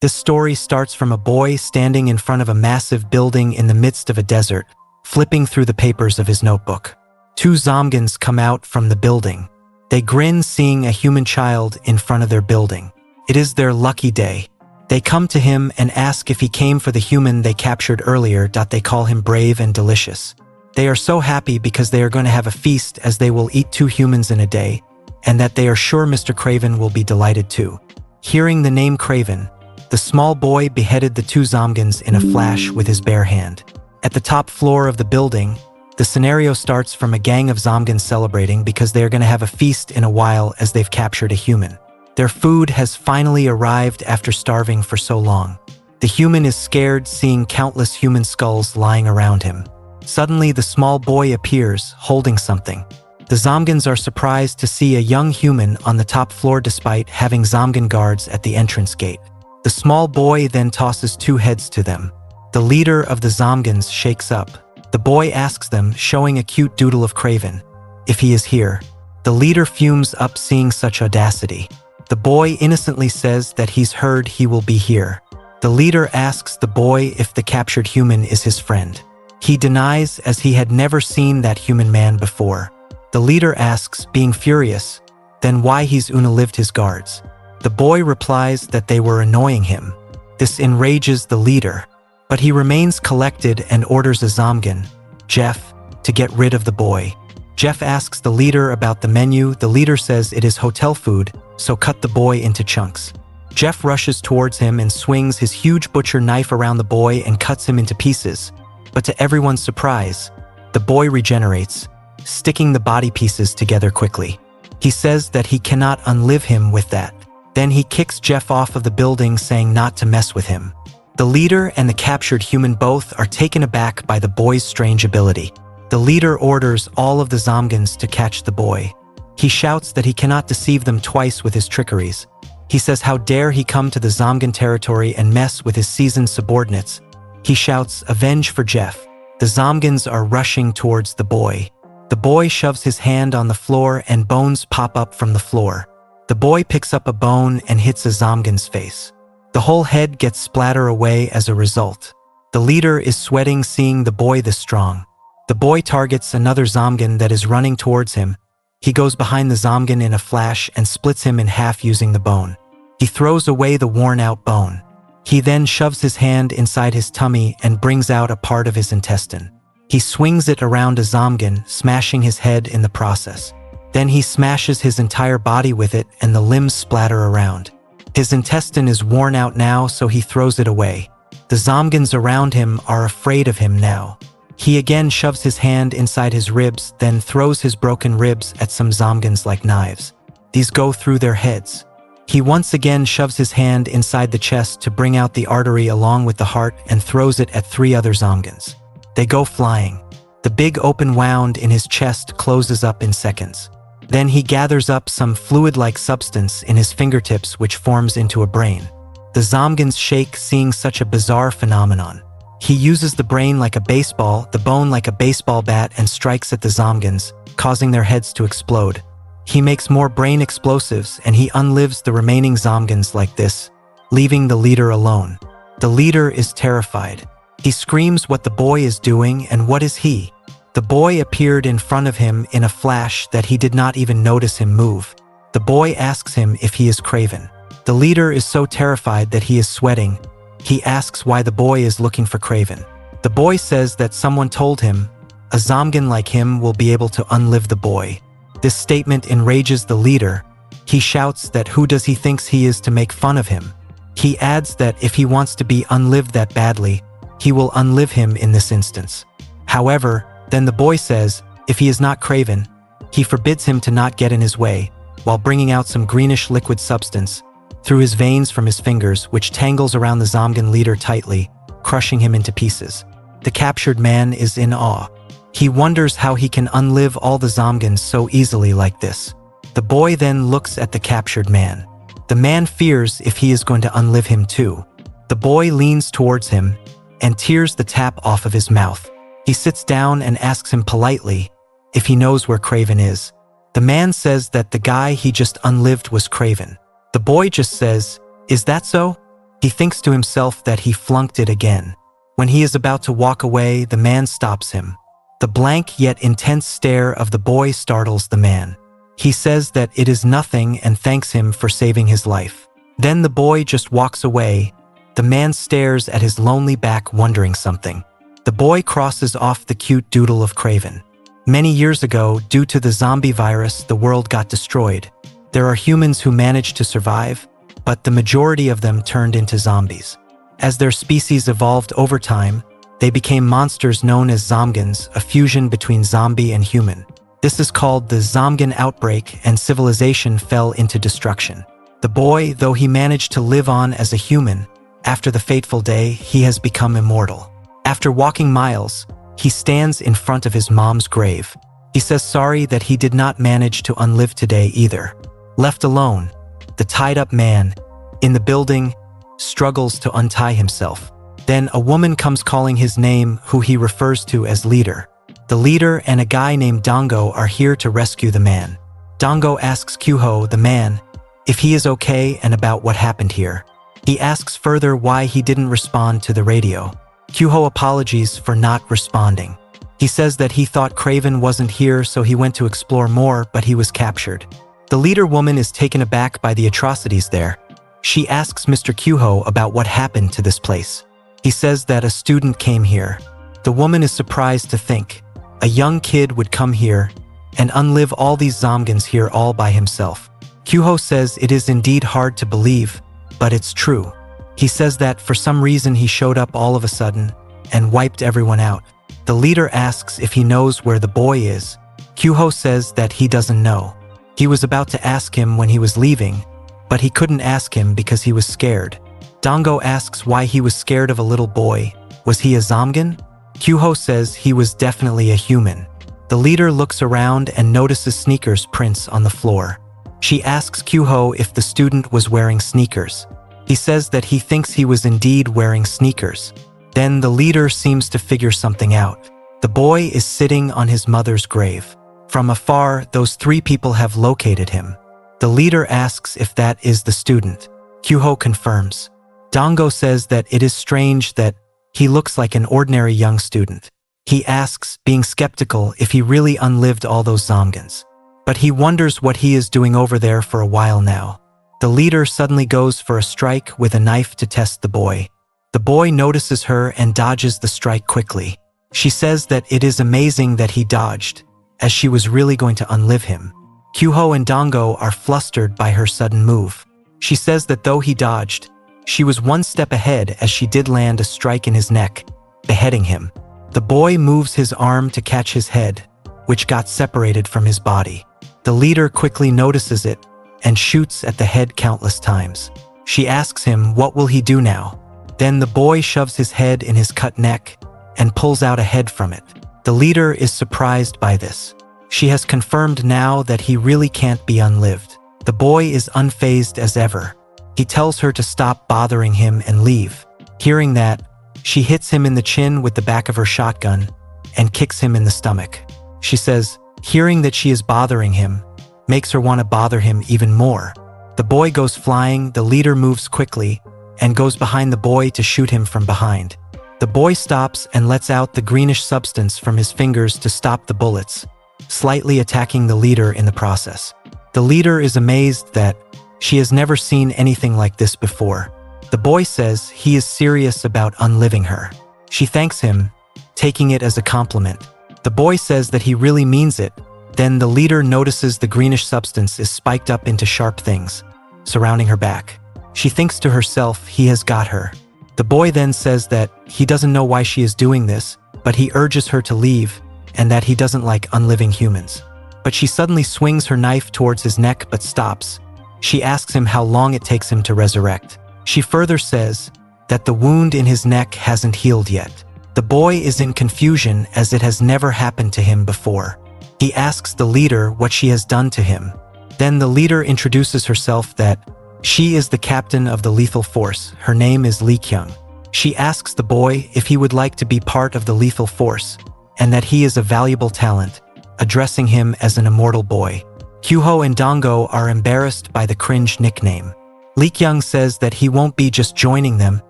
This story starts from a boy standing in front of a massive building in the midst of a desert, flipping through the papers of his notebook. Two Zomgans come out from the building. They grin seeing a human child in front of their building. It is their lucky day. They come to him and ask if he came for the human they captured earlier. They call him brave and delicious. They are so happy because they are going to have a feast as they will eat 2 humans in a day, and that they are sure Mr. Craven will be delighted too. Hearing the name Craven, the small boy beheaded the 2 Zomgans in a flash with his bare hand. At the top floor of the building, the scenario starts from a gang of Zomgans celebrating because they are going to have a feast in a while as they've captured a human. Their food has finally arrived after starving for so long. The human is scared seeing countless human skulls lying around him. Suddenly, the small boy appears, holding something. The Zomgans are surprised to see a young human on the top floor despite having Zomgan guards at the entrance gate. The small boy then tosses 2 heads to them. The leader of the Zomgans shakes up. The boy asks them, showing a cute doodle of Craven, if he is here. The leader fumes up seeing such audacity. The boy innocently says that he's heard he will be here. The leader asks the boy if the captured human is his friend. He denies as he had never seen that human man before. The leader asks, being furious, then why he's unalived his guards. The boy replies that they were annoying him. This enrages the leader, but he remains collected and orders a Zomgan, Jeff, to get rid of the boy. Jeff asks the leader about the menu. The leader says it is hotel food, so cut the boy into chunks. Jeff rushes towards him and swings his huge butcher knife around the boy and cuts him into pieces. But to everyone's surprise, the boy regenerates, sticking the body pieces together quickly. He says that he cannot unlive him with that. Then he kicks Jeff off of the building, saying not to mess with him. The leader and the captured human both are taken aback by the boy's strange ability. The leader orders all of the Zomgans to catch the boy. He shouts that he cannot deceive them twice with his trickeries. He says how dare he come to the Zomgan territory and mess with his seasoned subordinates. He shouts, "Avenge for Jeff." The Zomgans are rushing towards the boy. The boy shoves his hand on the floor and bones pop up from the floor. The boy picks up a bone and hits a Zomgan's face. The whole head gets splattered away as a result. The leader is sweating seeing the boy this strong. The boy targets another Zomgan that is running towards him. He goes behind the Zomgan in a flash and splits him in half using the bone. He throws away the worn-out bone. He then shoves his hand inside his tummy and brings out a part of his intestine. He swings it around a Zomgan, smashing his head in the process. Then he smashes his entire body with it and the limbs splatter around. His intestine is worn out now, so he throws it away. The Zomgans around him are afraid of him now. He again shoves his hand inside his ribs, then throws his broken ribs at some Zomgans like knives. These go through their heads. He once again shoves his hand inside the chest to bring out the artery along with the heart and throws it at 3 other Zomgans. They go flying. The big open wound in his chest closes up in seconds. Then he gathers up some fluid-like substance in his fingertips which forms into a brain. The Zomgans shake seeing such a bizarre phenomenon. He uses the brain like a baseball, the bone like a baseball bat, and strikes at the Zomgans, causing their heads to explode. He makes more brain explosives and he unlives the remaining Zomgans like this, leaving the leader alone. The leader is terrified. He screams what the boy is doing, and what is he? The boy appeared in front of him in a flash that he did not even notice him move. The boy asks him if he is Craven. The leader is so terrified that he is sweating. He asks why the boy is looking for Craven. The boy says that someone told him a Zomgan like him will be able to unlive the boy. This statement enrages the leader. He shouts that who does he thinks he is to make fun of him. He adds that if he wants to be unlived that badly, he will unlive him in this instance. However, then the boy says, if he is not Craven, he forbids him to not get in his way, while bringing out some greenish liquid substance through his veins from his fingers, which tangles around the Zomgan leader tightly, crushing him into pieces. The captured man is in awe. He wonders how he can unlive all the Zomgans so easily like this. The boy then looks at the captured man. The man fears if he is going to unlive him too. The boy leans towards him and tears the tap off of his mouth. He sits down and asks him politely if he knows where Craven is. The man says that the guy he just unlived was Craven. The boy just says, "Is that so?" He thinks to himself that he flunked it again. When he is about to walk away, the man stops him. The blank yet intense stare of the boy startles the man. He says that it is nothing and thanks him for saving his life. Then the boy just walks away. The man stares at his lonely back, wondering something. The boy crosses off the cute doodle of Craven. Many years ago, due to the zombie virus, the world got destroyed. There are humans who managed to survive, but the majority of them turned into zombies. As their species evolved over time, they became monsters known as Zomgans, a fusion between zombie and human. This is called the Zomgan outbreak, and civilization fell into destruction. The boy, though he managed to live on as a human, after the fateful day, he has become immortal. After walking miles, he stands in front of his mom's grave. He says sorry that he did not manage to unlive today either. Left alone, the tied-up man, in the building, struggles to untie himself. Then a woman comes calling his name, who he refers to as leader. The leader and a guy named Dango are here to rescue the man. Dango asks Kyuho, the man, if he is okay and about what happened here. He asks further why he didn't respond to the radio. Kyuho apologies for not responding. He says that he thought Craven wasn't here, so he went to explore more, but he was captured. The leader woman is taken aback by the atrocities there. She asks Mr. Kyuho about what happened to this place. He says that a student came here. The woman is surprised to think a young kid would come here and unlive all these Zomgans here all by himself. Kyuho says it is indeed hard to believe, but it's true. He says that for some reason he showed up all of a sudden and wiped everyone out. The leader asks if he knows where the boy is. Kyuho says that he doesn't know. He was about to ask him when he was leaving, but he couldn't ask him because he was scared. Dango asks why he was scared of a little boy. Was he a Zomgan? Kyuho says he was definitely a human. The leader looks around and notices sneakers prints on the floor. She asks Kyuho if the student was wearing sneakers. He says that he thinks he was indeed wearing sneakers. Then the leader seems to figure something out. The boy is sitting on his mother's grave. From afar, those three people have located him. The leader asks if that is the student. Kyuho confirms. Dango says that it is strange that he looks like an ordinary young student. He asks, being skeptical, if he really unlived all those Zomgans. But he wonders what he is doing over there for a while now. The leader suddenly goes for a strike with a knife to test the boy. The boy notices her and dodges the strike quickly. She says that it is amazing that he dodged, as she was really going to unlive him. Kyuho and Dango are flustered by her sudden move. She says that though he dodged, she was one step ahead as she did land a strike in his neck, beheading him. The boy moves his arm to catch his head, which got separated from his body. The leader quickly notices it and shoots at the head countless times. She asks him what will he do now. Then the boy shoves his head in his cut neck and pulls out a head from it. The leader is surprised by this. She has confirmed now that he really can't be unlived. The boy is unfazed as ever. He tells her to stop bothering him and leave. Hearing that, she hits him in the chin with the back of her shotgun and kicks him in the stomach. She says, hearing that she is bothering him, makes her want to bother him even more. The boy goes flying, the leader moves quickly and goes behind the boy to shoot him from behind. The boy stops and lets out the greenish substance from his fingers to stop the bullets, slightly attacking the leader in the process. The leader is amazed that she has never seen anything like this before. The boy says he is serious about unliving her. She thanks him, taking it as a compliment. The boy says that he really means it. Then the leader notices the greenish substance is spiked up into sharp things, surrounding her back. She thinks to herself he has got her. The boy then says that he doesn't know why she is doing this, but he urges her to leave, and that he doesn't like unliving humans. But she suddenly swings her knife towards his neck but stops. She asks him how long it takes him to resurrect. She further says that the wound in his neck hasn't healed yet. The boy is in confusion as it has never happened to him before. He asks the leader what she has done to him. Then the leader introduces herself that she is the captain of the lethal force. Her name is Lee Kyung. She asks the boy if he would like to be part of the lethal force and that he is a valuable talent, addressing him as an immortal boy. Kyuho and Dango are embarrassed by the cringe nickname. Lee Kyung says that he won't be just joining them,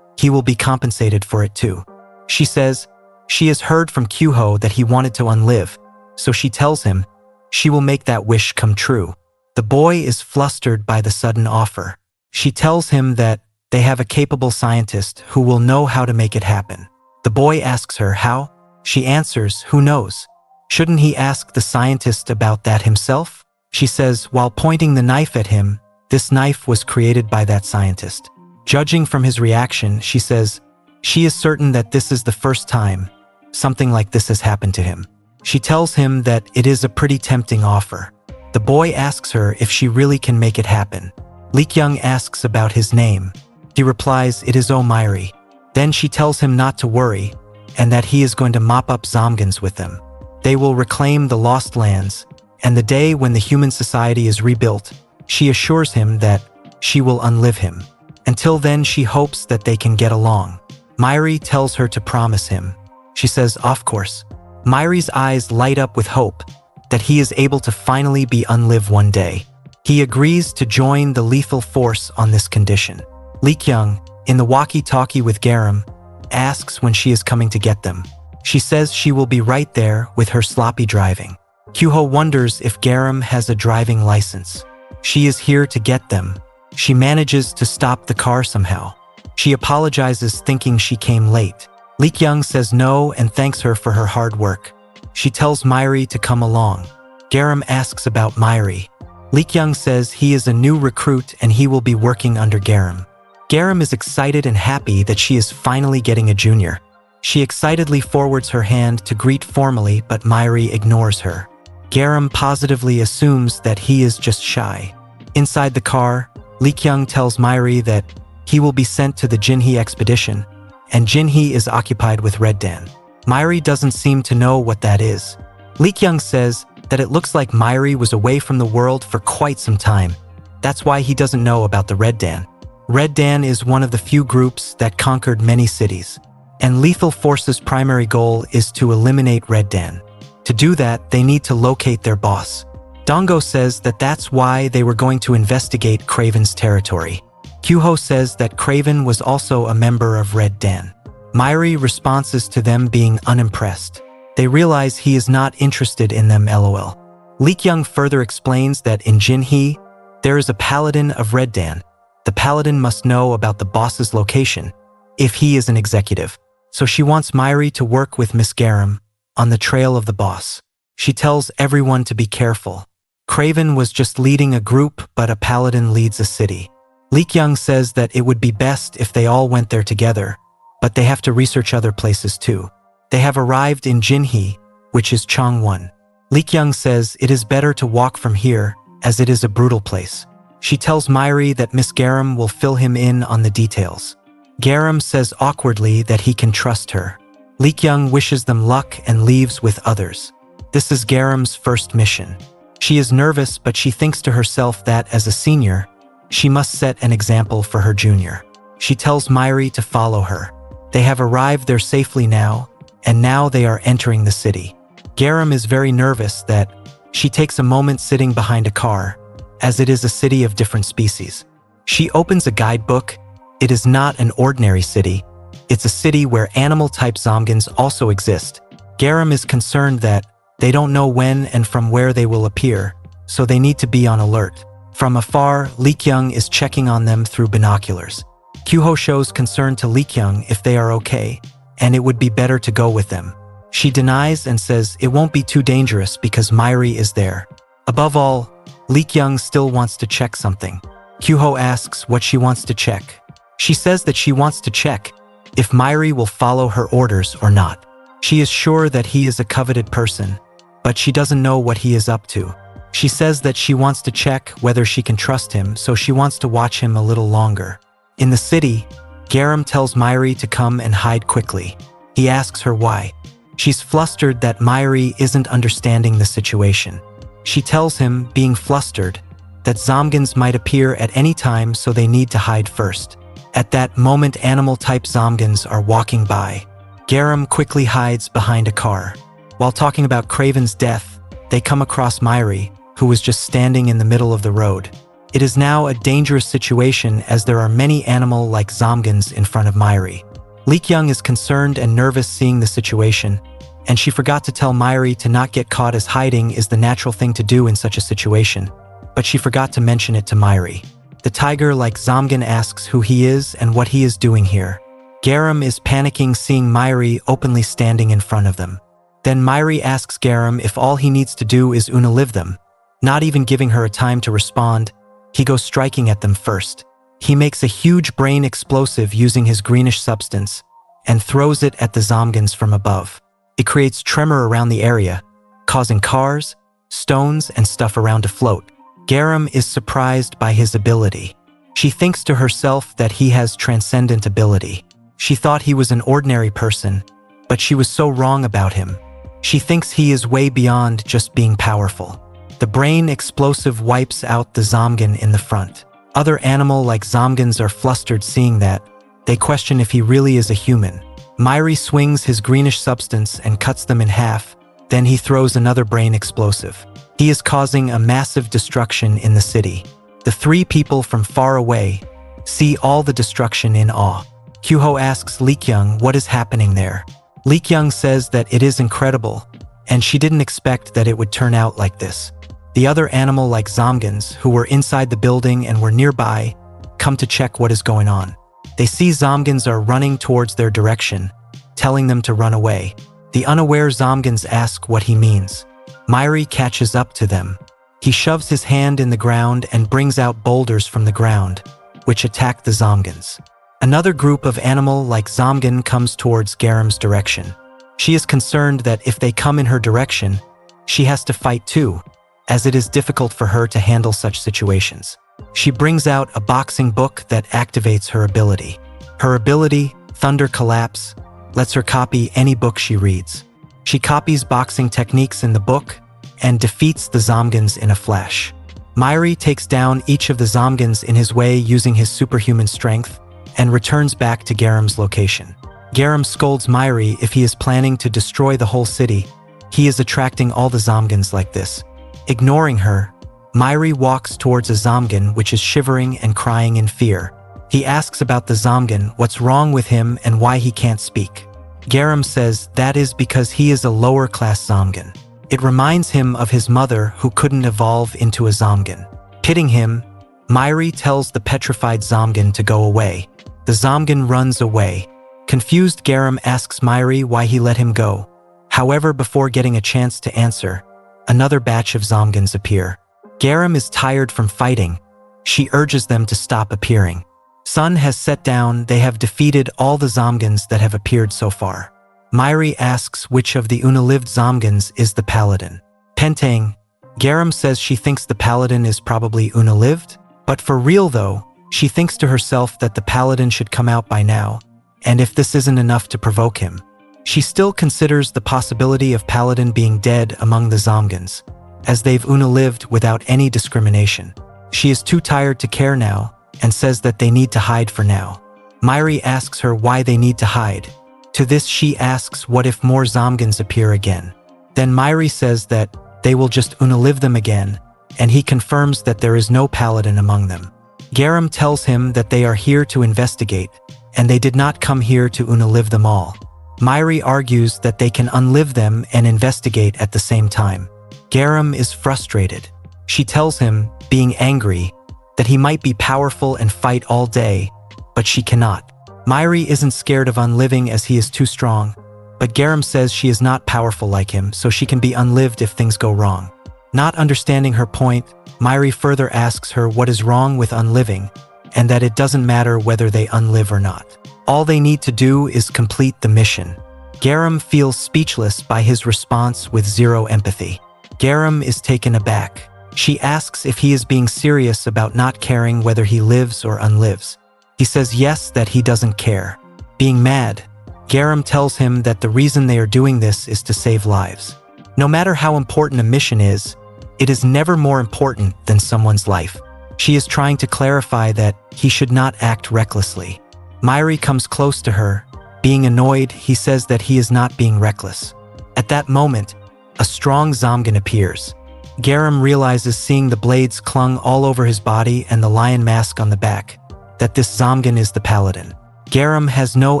he will be compensated for it too. She says she has heard from Kyuho that he wanted to unlive, so she tells him she will make that wish come true. The boy is flustered by the sudden offer. She tells him that they have a capable scientist who will know how to make it happen. The boy asks her how. She answers, who knows? Shouldn't he ask the scientist about that himself? She says, while pointing the knife at him, this knife was created by that scientist. Judging from his reaction, she says, she is certain that this is the first time something like this has happened to him. She tells him that it is a pretty tempting offer. The boy asks her if she really can make it happen. Lee Kyung asks about his name. He replies, it is Omairi. Then she tells him not to worry, and that he is going to mop up Zomgans with them. They will reclaim the lost lands, and the day when the human society is rebuilt, she assures him that she will unlive him. Until then, she hopes that they can get along. Mairi tells her to promise him. She says, of course. Mairi's eyes light up with hope that he is able to finally be unlive one day. He agrees to join the lethal force on this condition. Lee Kyung, in the walkie-talkie with Garam, asks when she is coming to get them. She says she will be right there with her sloppy driving. Kyuho wonders if Garam has a driving license. She is here to get them. She manages to stop the car somehow. She apologizes thinking she came late. Lee Kyung says no and thanks her for her hard work. She tells Mairi to come along. Garam asks about Mairi. Lee Kyung says he is a new recruit and he will be working under Garam. Garam is excited and happy that she is finally getting a junior. She excitedly forwards her hand to greet formally, but Mairi ignores her. Garam positively assumes that he is just shy. Inside the car, Lee Kyung tells Mairi that he will be sent to the Jinhe expedition, and Jinhe is occupied with Red Dan. Mairi doesn't seem to know what that is. Lee Kyung says that it looks like Mairi was away from the world for quite some time. That's why he doesn't know about the Red Dan. Red Dan is one of the few groups that conquered many cities, and Lethal Force's primary goal is to eliminate Red Dan. To do that, they need to locate their boss. Dongo says that that's why they were going to investigate Craven's territory. Kyuho says that Craven was also a member of Red Dan. Mairi responds to them being unimpressed. They realize he is not interested in them, lol. Lee Kyung further explains that in Jinhe, there is a Paladin of Red Dan. The Paladin must know about the boss's location, if he is an executive. So she wants Mairi to work with Miss Garam on the trail of the boss. She tells everyone to be careful. Craven was just leading a group, but a Paladin leads a city. Lee Kyung says that it would be best if they all went there together, but they have to research other places too. They have arrived in Jinhe, which is Chongwon. Lee Kyung says it is better to walk from here, as it is a brutal place. She tells Mairi that Miss Garam will fill him in on the details. Garam says awkwardly that he can trust her. Lee Kyung wishes them luck and leaves with others. This is Garam's first mission. She is nervous, but she thinks to herself that, as a senior, she must set an example for her junior. She tells Mairi to follow her. They have arrived there safely now, and now they are entering the city. Garam is very nervous that she takes a moment sitting behind a car, as it is a city of different species. She opens a guidebook. It is not an ordinary city. It's a city where animal-type Zomgans also exist. Garam is concerned that they don't know when and from where they will appear, so they need to be on alert. From afar, Lee Kyung is checking on them through binoculars. Kyuho shows concern to Lee Kyung if they are okay, and it would be better to go with them. She denies and says it won't be too dangerous because Mairi is there. Above all, Lee Kyung still wants to check something. Kyuho asks what she wants to check. She says that she wants to check if Mairi will follow her orders or not. She is sure that he is a coveted person, but she doesn't know what he is up to. She says that she wants to check whether she can trust him, so she wants to watch him a little longer. In the city, Garam tells Mairi to come and hide quickly. He asks her why. She's flustered that Mairi isn't understanding the situation. She tells him, being flustered, that Zomgans might appear at any time, so they need to hide first. At that moment, animal-type Zomgans are walking by. Garam quickly hides behind a car. While talking about Craven's death, they come across Mairi, who was just standing in the middle of the road. It is now a dangerous situation as there are many animal-like Zomgans in front of Myri. Leekyung is concerned and nervous seeing the situation, and she forgot to tell Myri to not get caught, as hiding is the natural thing to do in such a situation, but she forgot to mention it to Myri. The tiger-like Zomgan asks who he is and what he is doing here. Garam is panicking seeing Myri openly standing in front of them. Then Myri asks Garam if all he needs to do is unalive them. Not even giving her a time to respond, he goes striking at them first. He makes a huge brain explosive using his greenish substance and throws it at the Zomgans from above. It creates tremor around the area, causing cars, stones, and stuff around to float. Garam is surprised by his ability. She thinks to herself that he has transcendent ability. She thought he was an ordinary person, but she was so wrong about him. She thinks he is way beyond just being powerful. The brain explosive wipes out the Zomgan in the front. Other animal-like Zomgans are flustered seeing that. They question if he really is a human. Myri swings his greenish substance and cuts them in half. Then he throws another brain explosive. He is causing a massive destruction in the city. The three people from far away see all the destruction in awe. Hyuho asks Leekyung what is happening there. Leekyung says that it is incredible, and she didn't expect that it would turn out like this. The other animal-like Zomgans, who were inside the building and were nearby, come to check what is going on. They see Zomgans are running towards their direction, telling them to run away. The unaware Zomgans ask what he means. Myri catches up to them. He shoves his hand in the ground and brings out boulders from the ground, which attack the Zomgans. Another group of animal-like Zomgan comes towards Garam's direction. She is concerned that if they come in her direction, she has to fight too, as it is difficult for her to handle such situations. She brings out a boxing book that activates her ability. Her ability, Thunder Collapse, lets her copy any book she reads. She copies boxing techniques in the book and defeats the Zomgans in a flash. Myri takes down each of the Zomgans in his way using his superhuman strength and returns back to Garam's location. Garam scolds Myri if he is planning to destroy the whole city. He is attracting all the Zomgans like this. Ignoring her, Myri walks towards a Zomgan which is shivering and crying in fear. He asks about the Zomgan, what's wrong with him and why he can't speak. Garam says that is because he is a lower-class Zomgan. It reminds him of his mother who couldn't evolve into a Zomgan. Pitting him, Myri tells the petrified Zomgan to go away. The Zomgan runs away. Confused, Garam asks Myri why he let him go. However, before getting a chance to answer, another batch of Zomgans appear. Garam is tired from fighting. She urges them to stop appearing. Sun has set down. They have defeated all the Zomgans that have appeared so far. Myri asks which of the unalived Zomgans is the Paladin. Pentang, Garam says she thinks the Paladin is probably unalived, but for real though, she thinks to herself that the Paladin should come out by now, and if this isn't enough to provoke him, she still considers the possibility of Paladin being dead among the Zomgans, as they've unalived without any discrimination. She is too tired to care now, and says that they need to hide for now. Myri asks her why they need to hide. To this she asks what if more Zomgans appear again. Then Myri says that they will just unalive them again, and he confirms that there is no Paladin among them. Garam tells him that they are here to investigate, and they did not come here to unalive them all. Myri argues that they can unlive them and investigate at the same time. Garam is frustrated. She tells him, being angry, that he might be powerful and fight all day, but she cannot. Myri isn't scared of unliving as he is too strong, but Garam says she is not powerful like him, so she can be unlived if things go wrong. Not understanding her point, Myri further asks her what is wrong with unliving, and that it doesn't matter whether they unlive or not. All they need to do is complete the mission. Garam feels speechless by his response with zero empathy. Garam is taken aback. She asks if he is being serious about not caring whether he lives or unlives. He says yes, that he doesn't care. Being mad, Garam tells him that the reason they are doing this is to save lives. No matter how important a mission is, it is never more important than someone's life. She is trying to clarify that he should not act recklessly. Myri comes close to her. Being annoyed, he says that he is not being reckless. At that moment, a strong Zomgan appears. Garam realizes, seeing the blades clung all over his body and the lion mask on the back, that this Zamgan is the Paladin. Garam has no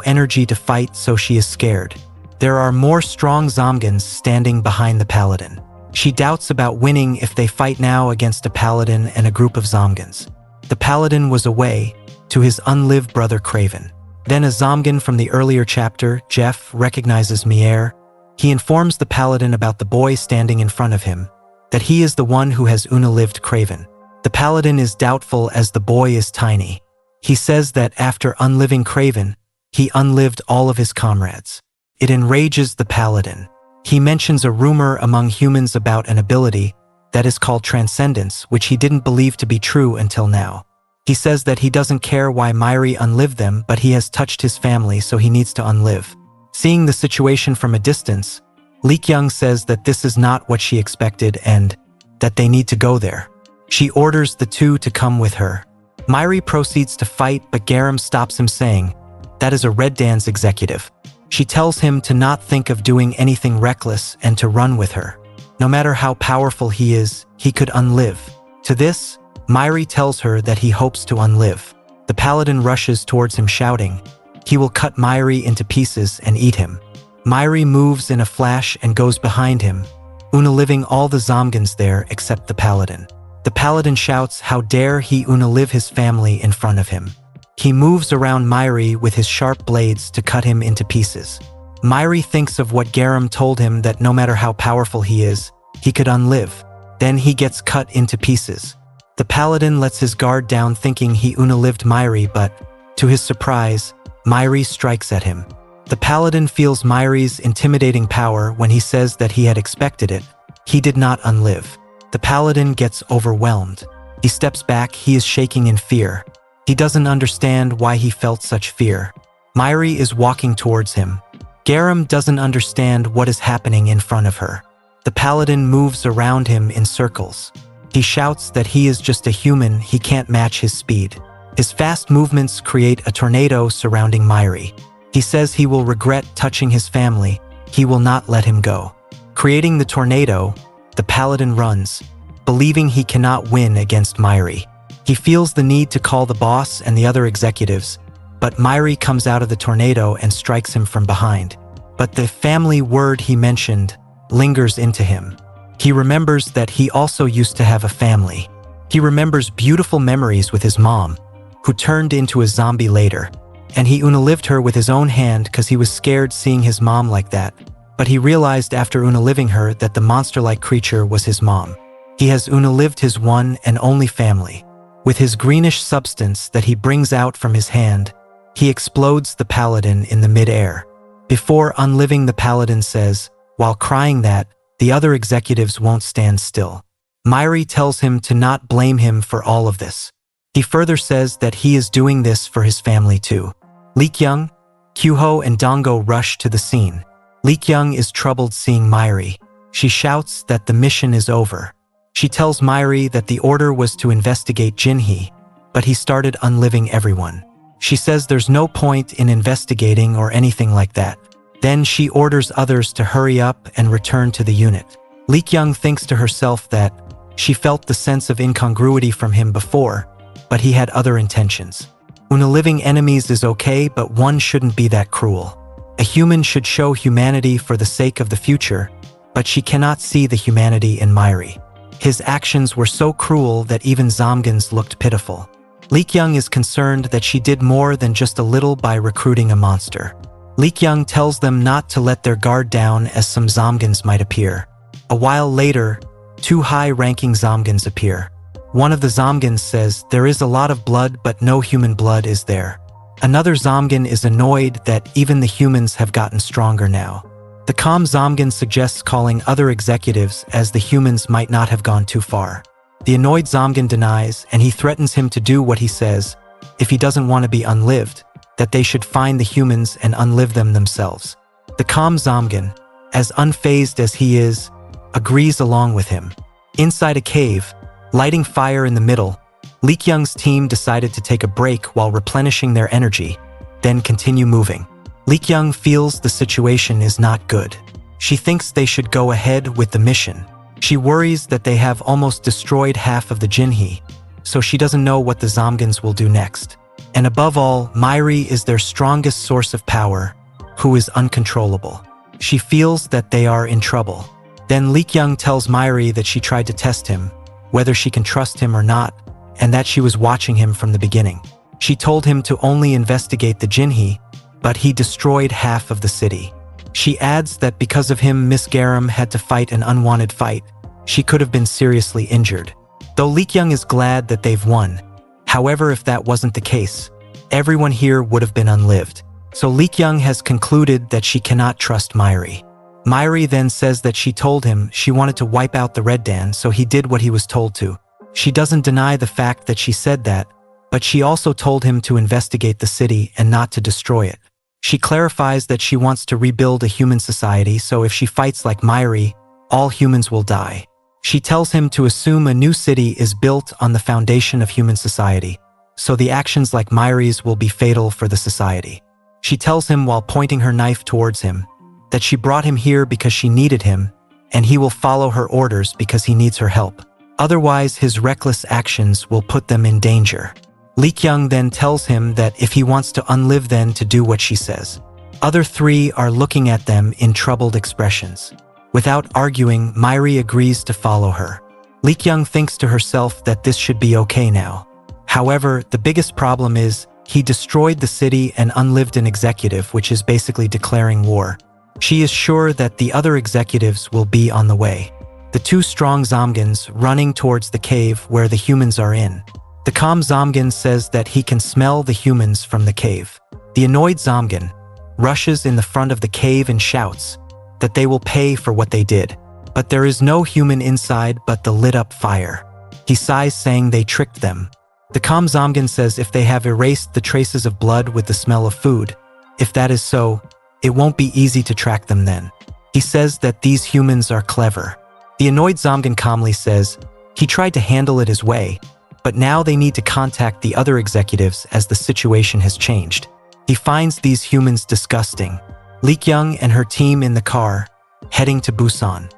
energy to fight, so she is scared. There are more strong Zamgans standing behind the Paladin. She doubts about winning if they fight now against a Paladin and a group of Zamgans. The Paladin was away to his unlived brother Craven. Then a Zamgan from the earlier chapter, Jeff, recognizes Mier. He informs the Paladin about the boy standing in front of him, that he is the one who has unalived Craven. The Paladin is doubtful as the boy is tiny. He says that after unliving Craven, he unlived all of his comrades. It enrages the Paladin. He mentions a rumor among humans about an ability that is called transcendence, which he didn't believe to be true until now. He says that he doesn't care why Myri unlived them, but he has touched his family, so he needs to unlive. Seeing the situation from a distance, Lee Kyung says that this is not what she expected and that they need to go there. She orders the two to come with her. Myri proceeds to fight, but Garam stops him, saying, "That is a Red Dance executive." She tells him to not think of doing anything reckless and to run with her. No matter how powerful he is, he could unlive. To this, Myri tells her that he hopes to unlive. The Paladin rushes towards him, shouting, he will cut Myri into pieces and eat him. Myri moves in a flash and goes behind him, unaliving all the Zamgans there except the Paladin. The Paladin shouts how dare he unalive his family in front of him. He moves around Myri with his sharp blades to cut him into pieces. Myri thinks of what Garam told him, that no matter how powerful he is, he could unlive. Then he gets cut into pieces. The Paladin lets his guard down, thinking he unalived Myri, but, to his surprise, Myri strikes at him. The Paladin feels Myri's intimidating power when he says that he had expected it. He did not unlive. The Paladin gets overwhelmed. He steps back, he is shaking in fear. He doesn't understand why he felt such fear. Myri is walking towards him. Garam doesn't understand what is happening in front of her. The Paladin moves around him in circles. He shouts that he is just a human, he can't match his speed. His fast movements create a tornado surrounding Myri. He says he will regret touching his family, he will not let him go. Creating the tornado, the Paladin runs, believing he cannot win against Myri. He feels the need to call the boss and the other executives, but Myri comes out of the tornado and strikes him from behind. But the family word he mentioned lingers into him. He remembers that he also used to have a family. He remembers beautiful memories with his mom, who turned into a zombie later. And he unalived her with his own hand because he was scared seeing his mom like that. But he realized after unaliving her that the monster-like creature was his mom. He has unalived his one and only family. With his greenish substance that he brings out from his hand, he explodes the Paladin in the mid-air. Before unliving, the Paladin says, while crying, that the other executives won't stand still. Myri tells him to not blame him for all of this. He further says that he is doing this for his family too. Lee Kyung, Kyuho and Dongo rush to the scene. Lee Kyung is troubled seeing Myri. She shouts that the mission is over. She tells Myri that the order was to investigate Jinhe, but he started unliving everyone. She says there's no point in investigating or anything like that. Then she orders others to hurry up and return to the unit. Lee Kyung thinks to herself that she felt the sense of incongruity from him before, but he had other intentions. Unaliving enemies is okay, but one shouldn't be that cruel. A human should show humanity for the sake of the future, but she cannot see the humanity in Myri. His actions were so cruel that even Zamgans looked pitiful. Lee Kyung is concerned that she did more than just a little by recruiting a monster. Lee Kyung tells them not to let their guard down, as some Zamgans might appear. A while later, two high-ranking Zamgans appear. One of the Zamgans says there is a lot of blood, but no human blood is there. Another Zamgan is annoyed that even the humans have gotten stronger now. The calm Zamgan suggests calling other executives, as the humans might not have gone too far. The annoyed Zamgan denies, and he threatens him to do what he says, if he doesn't want to be unlived, that they should find the humans and unlive them themselves. The calm Zamgan, as unfazed as he is, agrees along with him. Inside a cave, lighting fire in the middle, Lee Kyung's team decided to take a break while replenishing their energy, then continue moving. Lee Kyung feels the situation is not good. She thinks they should go ahead with the mission. She worries that they have almost destroyed half of the Jinhe, so she doesn't know what the Zomgans will do next. And above all, Myri is their strongest source of power, who is uncontrollable. She feels that they are in trouble. Then Lee Kyung tells Myri that she tried to test him, whether she can trust him or not, and that she was watching him from the beginning. She told him to only investigate the Jinhe, but he destroyed half of the city. She adds that because of him, Miss Garam had to fight an unwanted fight. She could have been seriously injured. Though Lee Kyung is glad that they've won. However, if that wasn't the case, everyone here would have been unlived. So Lee Kyung has concluded that she cannot trust Myri. Myri then says that she told him she wanted to wipe out the Red Dan, so he did what he was told to. She doesn't deny the fact that she said that, but she also told him to investigate the city and not to destroy it. She clarifies that she wants to rebuild a human society, so if she fights like Myri, all humans will die. She tells him to assume a new city is built on the foundation of human society, so the actions like Myri's will be fatal for the society. She tells him while pointing her knife towards him that she brought him here because she needed him, and he will follow her orders because he needs her help. Otherwise, his reckless actions will put them in danger. Lee Kyung then tells him that if he wants to unlive, then to do what she says. Other three are looking at them in troubled expressions. Without arguing, Myri agrees to follow her. Lee Kyung thinks to herself that this should be okay now. However, the biggest problem is he destroyed the city and unlived an executive, which is basically declaring war. She is sure that the other executives will be on the way. The two strong Zomgans running towards the cave where the humans are in. The calm Zomgan says that he can smell the humans from the cave. The annoyed Zomgan rushes in the front of the cave and shouts that they will pay for what they did. But there is no human inside but the lit-up fire. He sighs, saying they tricked them. The calm Zomgan says if they have erased the traces of blood with the smell of food, if that is so, it won't be easy to track them then. He says that these humans are clever. The annoyed Zomgan calmly says he tried to handle it his way, but now they need to contact the other executives as the situation has changed. He finds these humans disgusting. Lee Kyung and her team in the car, heading to Busan.